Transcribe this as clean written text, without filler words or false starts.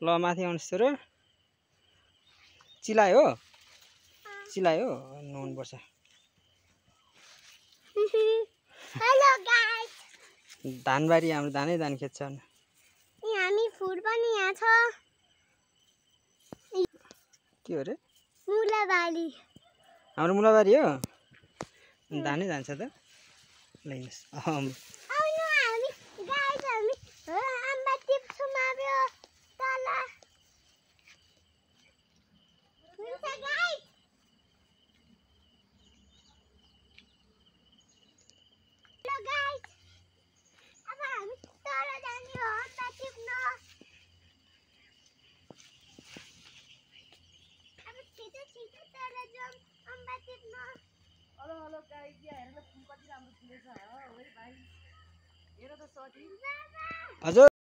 ल माथि आउनुहोस् र चिलायो नुहाउनु पर्छ। हेलो गाइस, धानबारी हाम्रो धान खेत छ। हामी फुल पनि यहाँ छ। के हो रे? मुलाबारी। हाम्रो मुलाबारी हो। धानै जान्छ त लैनस्। आउनु हामी गाइस, हामी आम्बा टिप्छौँ माब्यो तल। हुन्छ गाइस। हेलो गाइस, अब हामी तल जाने हो आम्बा टिप्न। अब छिटो तल जाऊँ आम्बा टिप्न। हेलो गाइस, यहाँ हेर्न फुल कति राम्रो फुलेछ है भाइ। हेर त सठी। हजुर।